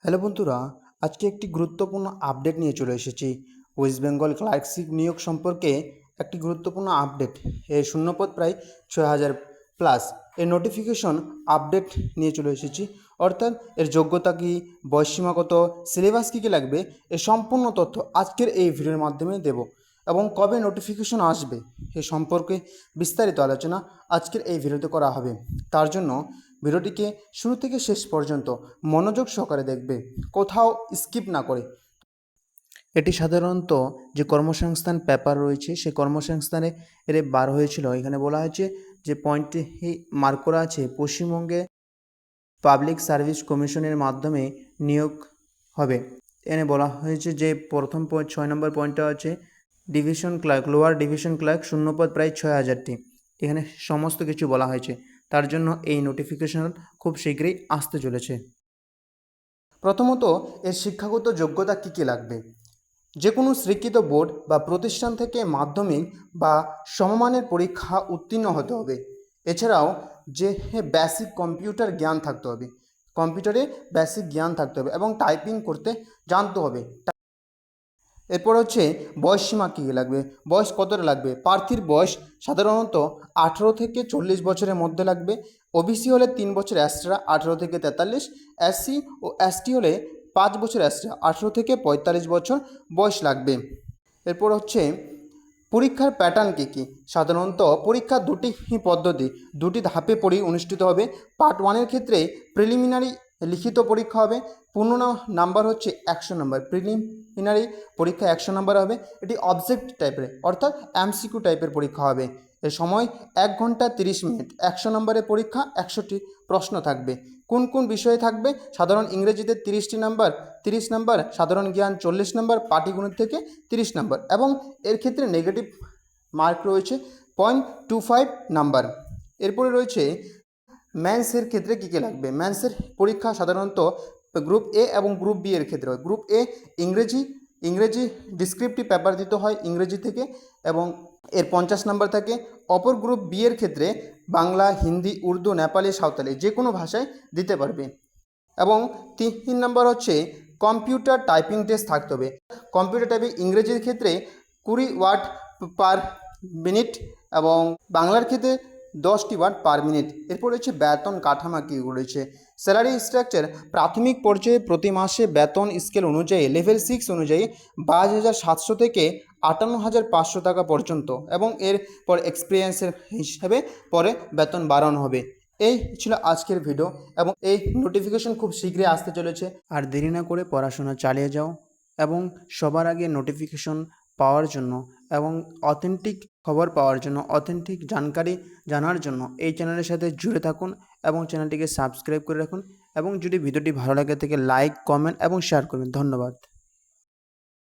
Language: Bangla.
হ্যালো বন্ধুরা, আজকে একটি গুরুত্বপূর্ণ আপডেট নিয়ে চলে এসেছি। ওয়েস্ট বেঙ্গল ক্লার্কশিপ নিয়োগ সম্পর্কে একটি গুরুত্বপূর্ণ আপডেট। এর শূন্যপদ প্রায় 6,000 প্লাস। এর নোটিফিকেশন আপডেট নিয়ে চলে এসেছি। অর্থাৎ এর যোগ্যতা কী, বয়সসীমা কত, সিলেবাস কী কী লাগবে, এর সম্পূর্ণ তথ্য আজকের এই ভিডিওর মাধ্যমে দেব। এবং কবে নোটিফিকেশন আসবে এ সম্পর্কে বিস্তারিত আলোচনা আজকের এই ভিডিওতে করা হবে। তার জন্য ভিডিওটিকে শুরু থেকে শেষ পর্যন্ত মনোযোগ সহকারে দেখবে, কোথাও স্কিপ না করে। এটি সাধারণত যে কর্মসংস্থান পেপার রয়েছে সেই কর্মসংস্থানে এর বার হয়েছিল। এখানে বলা হয়েছে যে পয়েন্টে মার্ক করা আছে, পশ্চিমবঙ্গে পাবলিক সার্ভিস কমিশনের মাধ্যমে নিয়োগ হবে। এখানে বলা হয়েছে যে প্রথম পয়েন্ট 6 নম্বর পয়েন্টটা আছে division clerk, lower division clerk, শূন্যপদ প্রায় 6,000টি। এখানে সমস্ত কিছু বলা হয়েছে। তার জন্য এই নোটিফিকেশন খুব শীঘ্রই আসতে চলেছে। প্রথমত এর শিক্ষাগত যোগ্যতা কী কী লাগবে। যে কোনো স্বীকৃত বোর্ড বা প্রতিষ্ঠান থেকে মাধ্যমিক বা সমমানের পরীক্ষা উত্তীর্ণ হতে হবে। এছাড়াও যে বেসিক কম্পিউটার জ্ঞান থাকতে হবে, কম্পিউটারে বেসিক জ্ঞান থাকতে হবে এবং টাইপিং করতে জানতে হবে। এরপর হচ্ছে বয়সসীমা কী লাগবে, বয়স কতটা লাগবে। প্রার্থীর বয়স সাধারণত 18 থেকে 40 বছরের মধ্যে লাগবে। ওবিসি হলে 3 বছর এক্সট্রা, 18 থেকে 43। এসসি ও এসটি হলে 5 বছর এক্সট্রা, 18 থেকে 45 বছর বয়স লাগবে। এরপর হচ্ছে পরীক্ষার প্যাটার্ন কী কী। সাধারণত পরীক্ষা দুটি পদ্ধতি, দুটি ধাপে অনুষ্ঠিত হবে। পার্ট 1-এর ক্ষেত্রে প্রিলিমিনারি লিখিত পরীক্ষা হবে, পূর্ণ নাম্বার হচ্ছে 100 নম্বর। প্রিলিমিনারি পরীক্ষা 100 নম্বর হবে। এটি অবজেক্টিভ টাইপের অর্থাৎ এমসিকিউ টাইপের পরীক্ষা হবে। এর সময় 1 ঘন্টা 30 মিনিট। 100 নম্বরের পরীক্ষা, 100টি প্রশ্ন থাকবে। কোন কোন বিষয়ে থাকবে, সাধারণ ইংরেজিতে 30টি নাম্বার, 30 নাম্বার, সাধারণ জ্ঞান 40 নাম্বার, পাটিগণিত থেকে 30 নাম্বার এবং এর ক্ষেত্রে নেগেটিভ মার্ক রয়েছে 0.25 নাম্বার। এরপরে রয়েছে ম্যান্সের ক্ষেত্রে কী কী লাগবে। ম্যান্সের পরীক্ষা সাধারণত গ্রুপ এ এবং গ্রুপ বি এর ক্ষেত্রে হয়। গ্রুপ এ ইংরেজি ডিসক্রিপটিভ পেপার দিতে হয় ইংরেজি থেকে এবং এর 50 নাম্বার থাকে। অপর গ্রুপ বি এর ক্ষেত্রে বাংলা, হিন্দি, উর্দু, নেপালি, সাঁওতালি যে কোনো ভাষায় দিতে পারবে। এবং 3 নাম্বার হচ্ছে কম্পিউটার টাইপিং টেস্ট থাকতে হবে। কম্পিউটার টাইপিং ইংরেজির ক্ষেত্রে 20 ওয়ার্ড পার মিনিট এবং বাংলার ক্ষেত্রে 10টি ওয়ার্ড পার মিনিট। এরপর রয়েছে বেতন কাঠামো কী রয়েছে। স্যালারি স্ট্রাকচার প্রাথমিক পর্যায়ে প্রতি মাসে বেতন স্কেল অনুযায়ী লেভেল 6 অনুযায়ী 22,700 থেকে 58,500 টাকা পর্যন্ত এবং এরপর এক্সপিরিয়েন্সের হিসাবে পরে বেতন বাড়ানো হবে। এই ছিল আজকের ভিডিও এবং এই নোটিফিকেশন খুব শীঘ্রই আসতে চলেছে। আর দেরি না করে পড়াশোনা চালিয়ে যাও এবং সবার আগে নোটিফিকেশন পাওয়ার জন্য এবং অথেন্টিক খবর পাওয়ার জন্য, অথেন্টিক জানকারি জানার জন্য এই চ্যানেলের সাথে জুড়ে থাকুন এবং চ্যানেলটিকে সাবস্ক্রাইব করে রাখুন। এবং যদি ভিডিওটি ভালো লাগে থাকে লাইক, কমেন্ট এবং শেয়ার করবেন। ধন্যবাদ।